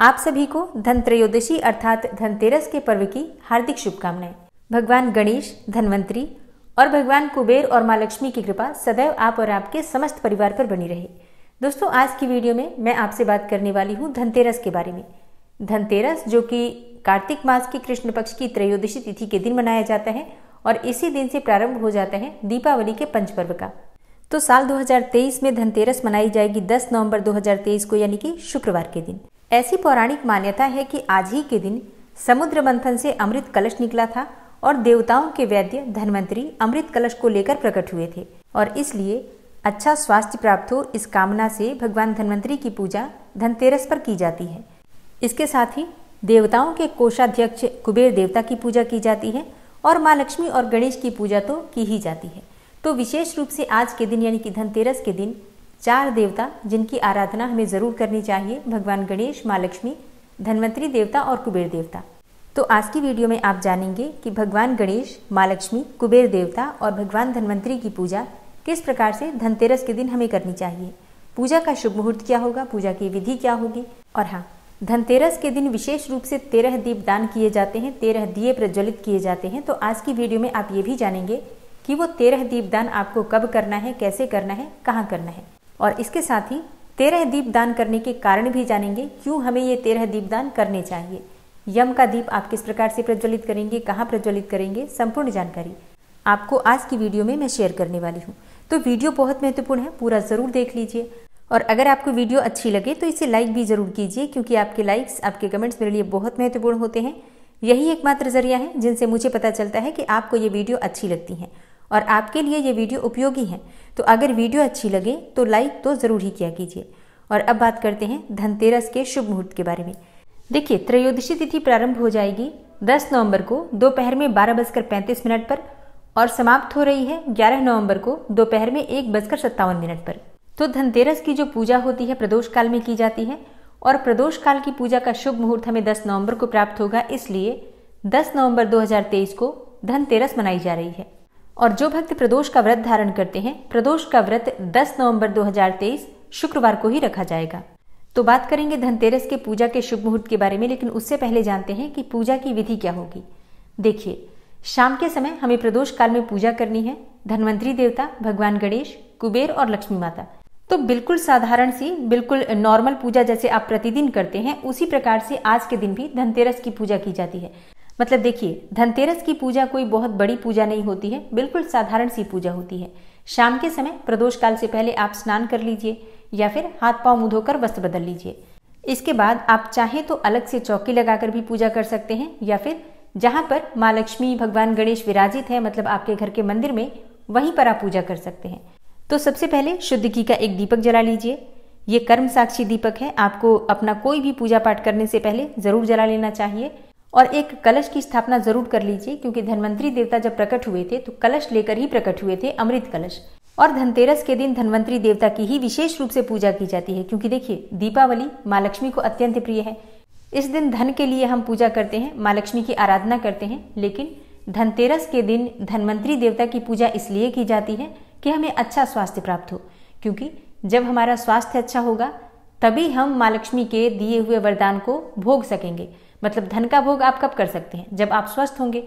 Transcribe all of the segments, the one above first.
आप सभी को धनत्रयोदशी अर्थात धनतेरस के पर्व की हार्दिक शुभकामनाएं। भगवान गणेश, धनवंतरी और भगवान कुबेर और माँ लक्ष्मी की कृपा सदैव आप और आपके समस्त परिवार पर बनी रहे। दोस्तों, आज की वीडियो में मैं आपसे बात करने वाली हूँ धनतेरस के बारे में। धनतेरस जो कि कार्तिक मास की कृष्ण पक्ष की त्रयोदशी तिथि के दिन मनाया जाता है और इसी दिन से प्रारंभ हो जाता है दीपावली के पंच पर्व का। तो साल 2023 में धनतेरस मनाई जाएगी 10 नवंबर 2023 को, यानी कि शुक्रवार के दिन। ऐसी पौराणिक मान्यता है कि आज ही के दिन समुद्र मंथन से अमृत कलश निकला था और देवताओं के वैद्य धनवंतरी अमृत कलश को लेकर प्रकट हुए थे और इसलिए अच्छा स्वास्थ्य प्राप्त हो, इस कामना से भगवान धनवंतरी की पूजा धनतेरस पर की जाती है। इसके साथ ही देवताओं के कोषाध्यक्ष कुबेर देवता की पूजा की जाती है और माँ लक्ष्मी और गणेश की पूजा तो की ही जाती है। तो विशेष रूप से आज के दिन यानी कि धनतेरस के दिन 4 देवता जिनकी आराधना हमें जरूर करनी चाहिए, भगवान गणेश, माँ लक्ष्मी, धनवंतरी देवता और कुबेर देवता। तो आज की वीडियो में आप जानेंगे कि भगवान गणेश, माँ लक्ष्मी, कुबेर देवता और भगवान धनवंतरी की पूजा किस प्रकार से धनतेरस के दिन हमें करनी चाहिए, पूजा का शुभ मुहूर्त क्या होगा, पूजा की विधि क्या होगी। और हाँ, धनतेरस के दिन विशेष रूप से 13 दीप दान किए जाते हैं, 13 दिए प्रज्वलित किए जाते हैं। तो आज की वीडियो में आप ये भी जानेंगे कि वो 13 दीप दान आपको कब करना है, कैसे करना है, कहाँ करना है। और इसके साथ ही 13 दीप दान करने के कारण भी जानेंगे, क्यों हमें ये 13 दीप दान करने चाहिए। यम का दीप आप किस प्रकार से प्रज्वलित करेंगे, कहाँ प्रज्वलित करेंगे, संपूर्ण जानकारी आपको आज की वीडियो में मैं शेयर करने वाली हूँ। तो वीडियो बहुत महत्वपूर्ण है, पूरा जरूर देख लीजिए। और अगर आपको वीडियो अच्छी लगे तो इसे लाइक भी जरूर कीजिए, क्योंकि आपके लाइक्स, आपके कमेंट्स मेरे लिए बहुत महत्वपूर्ण होते हैं। यही एकमात्र जरिया है जिनसे मुझे पता चलता है कि आपको ये वीडियो अच्छी लगती है और आपके लिए ये वीडियो उपयोगी है। तो अगर वीडियो अच्छी लगे तो लाइक तो जरूर ही किया कीजिए। और अब बात करते हैं धनतेरस के शुभ मुहूर्त के बारे में। देखिए, त्रयोदशी तिथि प्रारंभ हो जाएगी 10 नवंबर को दोपहर में 12:35 पर और समाप्त हो रही है 11 नवंबर को दोपहर में 1:57 पर। तो धनतेरस की जो पूजा होती है प्रदोष काल में की जाती है और प्रदोष काल की पूजा का शुभ मुहूर्त हमें 10 नवंबर को प्राप्त होगा, इसलिए 10 नवंबर 2023 को धनतेरस मनाई जा रही है। और जो भक्त प्रदोष का व्रत धारण करते हैं, प्रदोष का व्रत 10 नवंबर 2023 शुक्रवार को ही रखा जाएगा। तो बात करेंगे धनतेरस के पूजा के शुभ मुहूर्त के बारे में, लेकिन उससे पहले जानते हैं कि पूजा की विधि क्या होगी। देखिए, शाम के समय हमें प्रदोष काल में पूजा करनी है धनवंतरी देवता, भगवान गणेश, कुबेर और लक्ष्मी माता। तो बिल्कुल साधारण सी, बिल्कुल नॉर्मल पूजा जैसे आप प्रतिदिन करते हैं, उसी प्रकार से आज के दिन भी धनतेरस की पूजा की जाती है। मतलब देखिए, धनतेरस की पूजा कोई बहुत बड़ी पूजा नहीं होती है, बिल्कुल साधारण सी पूजा होती है। शाम के समय प्रदोष काल से पहले आप स्नान कर लीजिए या फिर हाथ पांव मुंह धोकर वस्त्र बदल लीजिए। इसके बाद आप चाहें तो अलग से चौकी लगाकर भी पूजा कर सकते हैं या फिर जहां पर माँ लक्ष्मी, भगवान गणेश विराजित है, मतलब आपके घर के मंदिर में, वहीं पर आप पूजा कर सकते हैं। तो सबसे पहले शुद्ध घी का एक दीपक जला लीजिए। ये कर्म साक्षी दीपक है, आपको अपना कोई भी पूजा पाठ करने से पहले जरूर जला लेना चाहिए। और एक कलश की स्थापना जरूर कर लीजिए, क्योंकि धनवंतरी देवता जब प्रकट हुए थे तो कलश लेकर ही प्रकट हुए थे, अमृत कलश। और धनतेरस के दिन धनवंतरी देवता की ही विशेष रूप से पूजा की जाती है, क्योंकि देखिए, दीपावली माँ लक्ष्मी को अत्यंत प्रिय है। इस दिन धन के लिए हम पूजा करते हैं, माँ लक्ष्मी की आराधना करते हैं, लेकिन धनतेरस के दिन धनवंतरी देवता की पूजा इसलिए की जाती है कि हमें अच्छा स्वास्थ्य प्राप्त हो, क्योंकि जब हमारा स्वास्थ्य अच्छा होगा तभी हम माँ लक्ष्मी के दिए हुए वरदान को भोग सकेंगे। मतलब धन का भोग आप कब कर सकते हैं, जब आप स्वस्थ होंगे।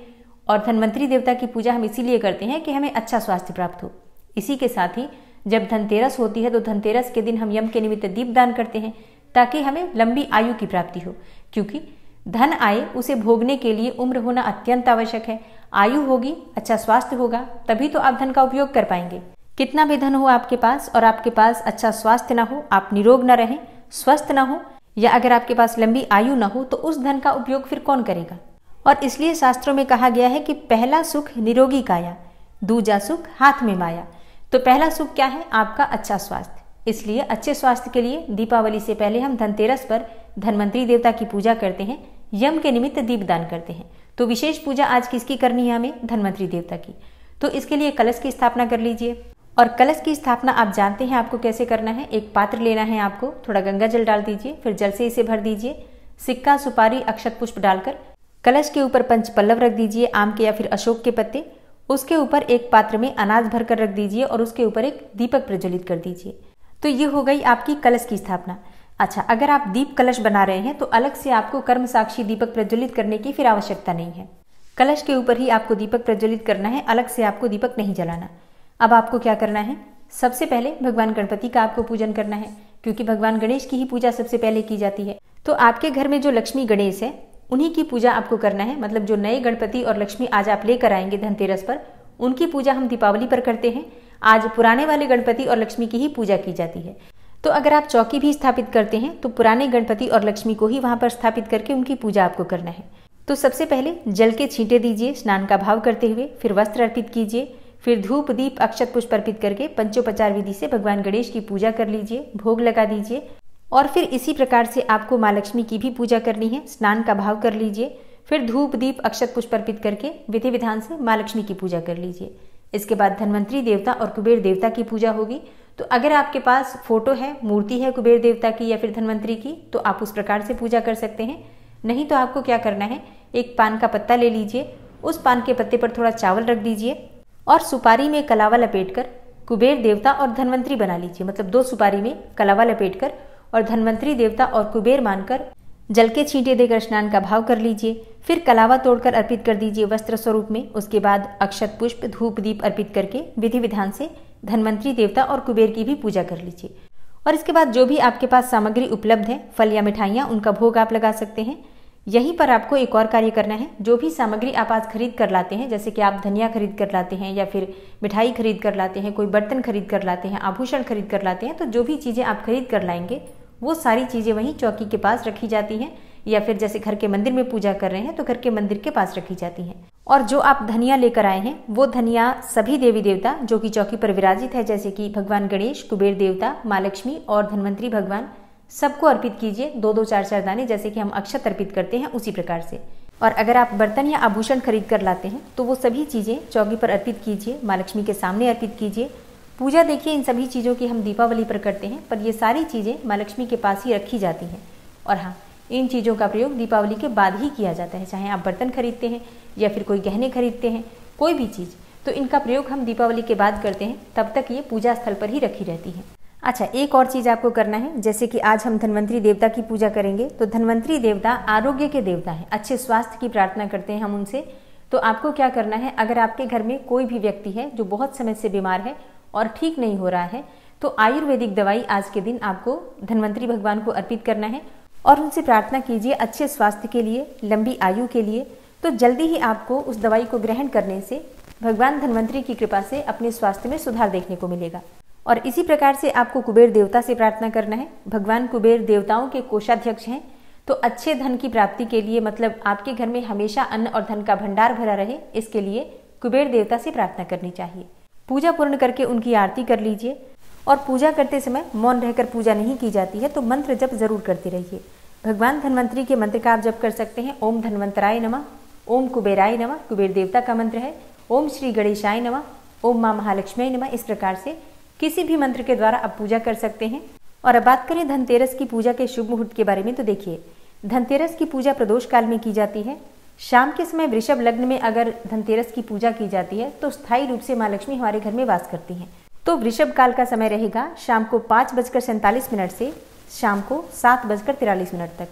और धनवंतरी देवता की पूजा हम इसीलिए करते हैं कि हमें अच्छा स्वास्थ्य प्राप्त हो। इसी के साथ ही जब धनतेरस होती है तो धनतेरस के दिन हम यम के निमित्त दीप दान करते हैं, ताकि हमें लंबी आयु की प्राप्ति हो, क्योंकि धन आए उसे भोगने के लिए उम्र होना अत्यंत आवश्यक है। आयु होगी, अच्छा स्वास्थ्य होगा, तभी तो आप धन का उपयोग कर पाएंगे। कितना भी धन हो आपके पास और आपके पास अच्छा स्वास्थ्य ना हो, आप निरोग ना रहें, स्वस्थ ना हो, या अगर आपके पास लंबी आयु ना हो, तो उस धन का उपयोग फिर कौन करेगा। और इसलिए शास्त्रों में कहा गया है कि पहला सुख निरोगी काया, दूजा सुख हाथ में माया। तो पहला सुख क्या है? आपका अच्छा स्वास्थ्य। इसलिए अच्छे स्वास्थ्य के लिए दीपावली से पहले हम धनतेरस पर धनवंतरी देवता की पूजा करते हैं, यम के निमित्त दीपदान करते हैं। तो विशेष पूजा आज किसकी करनी है हमें? धनवंतरी देवता की। तो इसके लिए कलश की स्थापना कर लीजिए। और कलश की स्थापना आप जानते हैं आपको कैसे करना है। एक पात्र लेना है आपको, थोड़ा गंगा जल डाल दीजिए, फिर जल से इसे भर दीजिए। सिक्का, सुपारी, अक्षत पुष्प डालकर कलश के ऊपर पंच पल्लव रख दीजिए, आम के या फिर अशोक के पत्ते। उसके ऊपर एक पात्र में अनाज भर कर रख दीजिए और उसके ऊपर एक दीपक प्रज्वलित कर दीजिए। तो ये हो गई आपकी कलश की स्थापना। अच्छा, अगर आप दीप कलश बना रहे हैं तो अलग से आपको कर्म साक्षी दीपक प्रज्वलित करने की फिर आवश्यकता नहीं है। कलश के ऊपर ही आपको दीपक प्रज्वलित करना है, अलग से आपको दीपक नहीं जलाना। अब आपको क्या करना है, सबसे पहले भगवान गणपति का आपको पूजन करना है, क्योंकि भगवान गणेश की ही पूजा सबसे पहले की जाती है। तो आपके घर में जो लक्ष्मी गणेश है उन्हीं की पूजा आपको करना है। मतलब जो नए गणपति और लक्ष्मी आज आप लेकर आएंगे धनतेरस पर, उनकी पूजा हम दीपावली पर करते हैं। आज पुराने वाले गणपति और लक्ष्मी की ही पूजा की जाती है। तो अगर आप चौकी भी स्थापित करते हैं तो पुराने गणपति और लक्ष्मी को ही वहां पर स्थापित करके उनकी पूजा आपको करना है। तो सबसे पहले जल के छींटे दीजिए स्नान का भाव करते हुए, फिर वस्त्र अर्पित कीजिए, फिर धूप दीप अक्षत पुष्प अर्पित करके पंचोपचार विधि से भगवान गणेश की पूजा कर लीजिए, भोग लगा दीजिए। और फिर इसी प्रकार से आपको माँ लक्ष्मी की भी पूजा करनी है, स्नान का भाव कर लीजिए, फिर धूप दीप अक्षत पुष्प अर्पित करके विधि विधान से माँ लक्ष्मी की पूजा कर लीजिए। इसके बाद धन्वंतरी देवता और कुबेर देवता की पूजा होगी। तो अगर आपके पास फोटो है, मूर्ति है कुबेर देवता की या फिर धन्वंतरी की, तो आप उस प्रकार से पूजा कर सकते हैं। नहीं तो आपको क्या करना है, एक पान का पत्ता ले लीजिए, उस पान के पत्ते पर थोड़ा चावल रख दीजिए और सुपारी में कलावा लपेटकर कुबेर देवता और धन्वंतरी बना लीजिए। मतलब 2 सुपारी में कलावा लपेटकर और धन्वंतरी देवता और कुबेर मानकर जल के छींटे देकर स्नान का भाव कर लीजिए। फिर कलावा तोड़कर अर्पित कर दीजिए वस्त्र स्वरूप में। उसके बाद अक्षत पुष्प धूप दीप अर्पित करके विधि विधान से धन्वंतरी देवता और कुबेर की भी पूजा कर लीजिए। और इसके बाद जो भी आपके पास सामग्री उपलब्ध है, फल या मिठाइयाँ, उनका भोग आप लगा सकते हैं। यहीं पर आपको एक और कार्य करना है। जो भी सामग्री आप आज खरीद कर लाते हैं, जैसे कि आप धनिया खरीद कर लाते हैं या फिर मिठाई खरीद कर लाते हैं, कोई बर्तन खरीद कर लाते हैं, आभूषण खरीद कर लाते हैं, तो जो भी चीज़ें आप खरीद कर लाएंगे वो सारी चीज़ें वहीं चौकी के पास रखी जाती हैं, या फिर जैसे घर के मंदिर में पूजा कर रहे हैं तो घर के मंदिर के पास रखी जाती हैं। और जो आप धनिया लेकर आए हैं वो धनिया सभी देवी देवता जो कि चौकी पर विराजित है, जैसे कि भगवान गणेश, कुबेर देवता, माँ लक्ष्मी और धन्वंतरी भगवान, सबको अर्पित कीजिए 2-2 4-4 दाने, जैसे कि हम अक्षत अर्पित करते हैं उसी प्रकार से। और अगर आप बर्तन या आभूषण खरीद कर लाते हैं तो वो सभी चीज़ें चौकी पर अर्पित कीजिए, माँ लक्ष्मी के सामने अर्पित कीजिए। पूजा देखिए इन सभी चीज़ों की हम दीपावली पर करते हैं, पर ये सारी चीज़ें माँ लक्ष्मी के पास ही रखी जाती हैं। और हाँ, इन चीज़ों का प्रयोग दीपावली के बाद ही किया जाता है। चाहे आप बर्तन खरीदते हैं या फिर कोई गहने खरीदते हैं, कोई भी चीज़, तो इनका प्रयोग हम दीपावली के बाद करते हैं, तब तक ये पूजा स्थल पर ही रखी रहती है। अच्छा, एक और चीज़ आपको करना है, जैसे कि आज हम धन्वंतरी देवता की पूजा करेंगे, तो धन्वंतरी देवता आरोग्य के देवता हैं, अच्छे स्वास्थ्य की प्रार्थना करते हैं हम उनसे। तो आपको क्या करना है, अगर आपके घर में कोई भी व्यक्ति है जो बहुत समय से बीमार है और ठीक नहीं हो रहा है, तो आयुर्वेदिक दवाई आज के दिन आपको धन्वंतरी भगवान को अर्पित करना है और उनसे प्रार्थना कीजिए अच्छे स्वास्थ्य के लिए, लंबी आयु के लिए। तो जल्दी ही आपको उस दवाई को ग्रहण करने से भगवान धन्वंतरी की कृपा से अपने स्वास्थ्य में सुधार देखने को मिलेगा। और इसी प्रकार से आपको कुबेर देवता से प्रार्थना करना है। भगवान कुबेर देवताओं के कोषाध्यक्ष हैं, तो अच्छे धन की प्राप्ति के लिए, मतलब आपके घर में हमेशा अन्न और धन का भंडार भरा रहे, इसके लिए कुबेर देवता से प्रार्थना करनी चाहिए। पूजा पूर्ण करके उनकी आरती कर लीजिए। और पूजा करते समय मौन रहकर पूजा नहीं की जाती है, तो मंत्र जप जरूर करते रहिए। भगवान धन्वंतरी के मंत्र का आप जप कर सकते हैं। ओम धन्वंतराय नमः, ओम कुबेराय नमः, कुबेर देवता का मंत्र है। ओम श्री गणेशाय नमः, ओम माँ महालक्ष्मी नमः। इस प्रकार से किसी भी मंत्र के द्वारा आप पूजा कर सकते हैं। और अब बात करें धनतेरस की पूजा के शुभ मुहूर्त के बारे में, तो देखिए धनतेरस की पूजा प्रदोष काल में की जाती है। शाम के समय वृषभ लग्न में अगर धनतेरस की पूजा की जाती है तो स्थायी रूप से माँ लक्ष्मी हमारे घर में वास करती हैं। तो वृषभ काल का समय रहेगा शाम को 5:47 से शाम को 7:43 तक।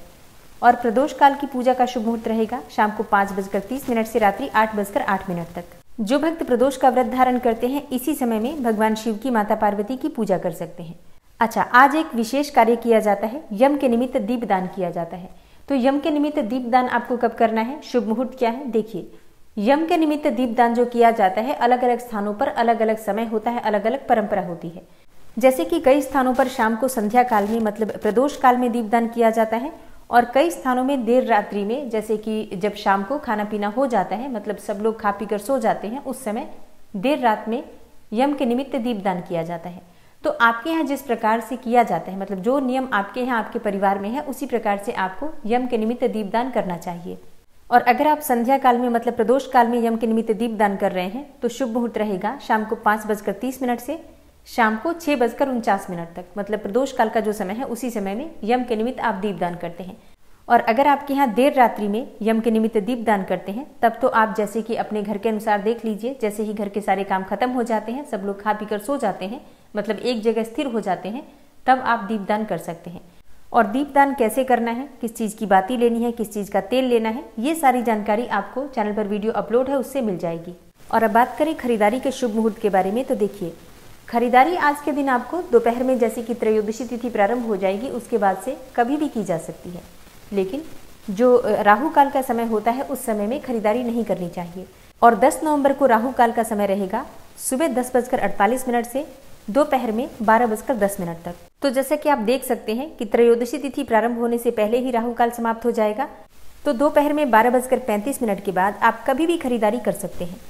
और प्रदोष काल की पूजा का शुभ मुहूर्त रहेगा शाम को 5:30 से रात्रि 8:08 तक। जो भक्त प्रदोष का व्रत धारण करते हैं इसी समय में भगवान शिव की माता पार्वती की पूजा कर सकते हैं। अच्छा, आज एक विशेष कार्य किया जाता है, यम के निमित्त दीपदान किया जाता है। तो यम के निमित्त दीपदान आपको कब करना है, शुभ मुहूर्त क्या है, देखिए यम के निमित्त दीपदान जो किया जाता है अलग अलग स्थानों पर अलग अलग समय होता है, अलग अलग परंपरा होती है। जैसे कि कई स्थानों पर शाम को संध्या काल में, मतलब प्रदोष काल में दीपदान किया जाता है, और कई स्थानों में देर रात्रि में, जैसे कि जब शाम को खाना पीना हो जाता है, मतलब सब लोग खा पी कर सो जाते हैं, उस समय देर रात में यम के निमित्त दीपदान किया जाता है। तो आपके यहाँ जिस प्रकार से किया जाता है, मतलब जो नियम आपके यहाँ आपके परिवार में है, उसी प्रकार से आपको यम के निमित्त दीपदान करना चाहिए। और अगर आप संध्या काल में, मतलब प्रदोष काल में यम के निमित्त दीपदान कर रहे हैं तो शुभ मुहूर्त रहेगा शाम को 5:30 से शाम को 6:49 तक। मतलब प्रदोष काल का जो समय है उसी समय में यम के निमित्त आप दीपदान करते हैं। और अगर आपके यहाँ देर रात्रि में यम के निमित्त दीपदान करते हैं तब तो आप जैसे कि अपने घर के अनुसार देख लीजिए, जैसे ही घर के सारे काम खत्म हो जाते हैं, सब लोग खा पी कर सो जाते हैं, मतलब एक जगह स्थिर हो जाते हैं, तब आप दीपदान कर सकते हैं। और दीपदान कैसे करना है, किस चीज़ की बाती लेनी है, किस चीज़ का तेल लेना है, ये सारी जानकारी आपको चैनल पर वीडियो अपलोड है उससे मिल जाएगी। और अब बात करें खरीदारी के शुभ मुहूर्त के बारे में, तो देखिए खरीदारी आज के दिन आपको दोपहर में जैसे कि त्रयोदशी तिथि प्रारंभ हो जाएगी उसके बाद से कभी भी की जा सकती है, लेकिन जो राहु काल का समय होता है उस समय में खरीदारी नहीं करनी चाहिए। और 10 नवंबर को राहु काल का समय रहेगा सुबह 10:48 से दोपहर में 12:10 तक। तो जैसा कि आप देख सकते हैं कि त्रयोदशी तिथि प्रारंभ होने से पहले ही राहु काल समाप्त हो जाएगा, तो दोपहर में 12:35 के बाद आप कभी भी खरीदारी कर सकते हैं।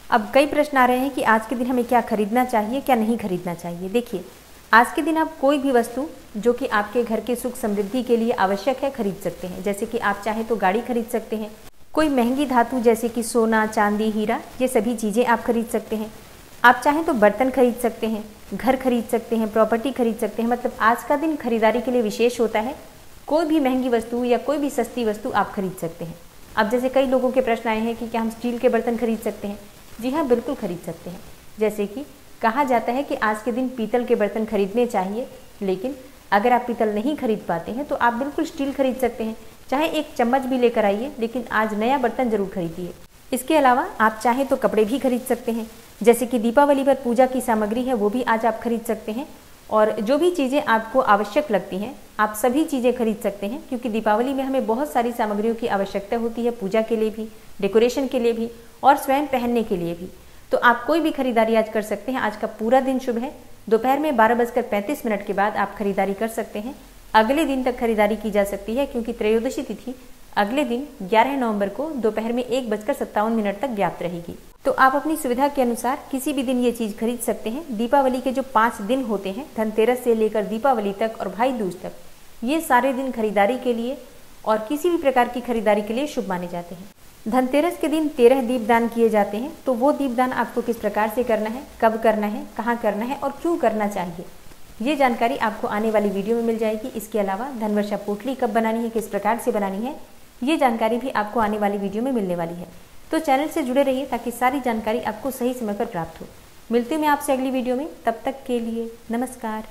अब कई प्रश्न आ रहे हैं कि आज के दिन हमें क्या खरीदना चाहिए, क्या नहीं खरीदना चाहिए। देखिए आज के दिन आप कोई भी वस्तु जो कि आपके घर के सुख समृद्धि के लिए आवश्यक है खरीद सकते हैं। जैसे कि आप चाहें तो गाड़ी खरीद सकते हैं, कोई महंगी धातु जैसे कि सोना, चांदी, हीरा, ये सभी चीज़ें आप खरीद सकते हैं। आप चाहें तो बर्तन खरीद सकते हैं, घर खरीद सकते हैं, प्रॉपर्टी खरीद सकते हैं। मतलब आज का दिन खरीदारी के लिए विशेष होता है। कोई भी महंगी वस्तु या कोई भी सस्ती वस्तु आप खरीद सकते हैं। अब जैसे कई लोगों के प्रश्न आए हैं कि क्या हम स्टील के बर्तन खरीद सकते हैं। जी हाँ, बिल्कुल खरीद सकते हैं। जैसे कि कहा जाता है कि आज के दिन पीतल के बर्तन खरीदने चाहिए, लेकिन अगर आप पीतल नहीं खरीद पाते हैं तो आप बिल्कुल स्टील खरीद सकते हैं। चाहे एक चम्मच भी लेकर आइए, लेकिन आज नया बर्तन जरूर खरीदिए। इसके अलावा आप चाहें तो कपड़े भी खरीद सकते हैं। जैसे कि दीपावली पर पूजा की सामग्री है वो भी आज आप खरीद सकते हैं। और जो भी चीज़ें आपको आवश्यक लगती हैं आप सभी चीज़ें खरीद सकते हैं, क्योंकि दीपावली में हमें बहुत सारी सामग्रियों की आवश्यकता होती है, पूजा के लिए भी, डेकोरेशन के लिए भी और स्वयं पहनने के लिए भी। तो आप कोई भी खरीदारी आज कर सकते हैं। आज का पूरा दिन शुभ है। दोपहर में 12:35 के बाद आप खरीदारी कर सकते हैं। अगले दिन तक खरीदारी की जा सकती है, क्योंकि त्रयोदशी तिथि अगले दिन 11 नवंबर को दोपहर में 1:57 तक व्याप्त रहेगी। तो आप अपनी सुविधा के अनुसार किसी भी दिन ये चीज़ खरीद सकते हैं। दीपावली के जो 5 दिन होते हैं, धनतेरस से लेकर दीपावली तक और भाई दूज तक, ये सारे दिन खरीदारी के लिए और किसी भी प्रकार की खरीदारी के लिए शुभ माने जाते हैं। धनतेरस के दिन 13 दीपदान किए जाते हैं। तो वो दीपदान आपको किस प्रकार से करना है, कब करना है, कहाँ करना है और क्यों करना चाहिए, ये जानकारी आपको आने वाली वीडियो में मिल जाएगी। इसके अलावा धनवर्षा पोटली कब बनानी है, किस प्रकार से बनानी है, ये जानकारी भी आपको आने वाली वीडियो में मिलने वाली है। तो चैनल से जुड़े रहिए ताकि सारी जानकारी आपको सही समय पर प्राप्त हो। मिलती हूँ मैं आपसे अगली वीडियो में, तब तक के लिए नमस्कार।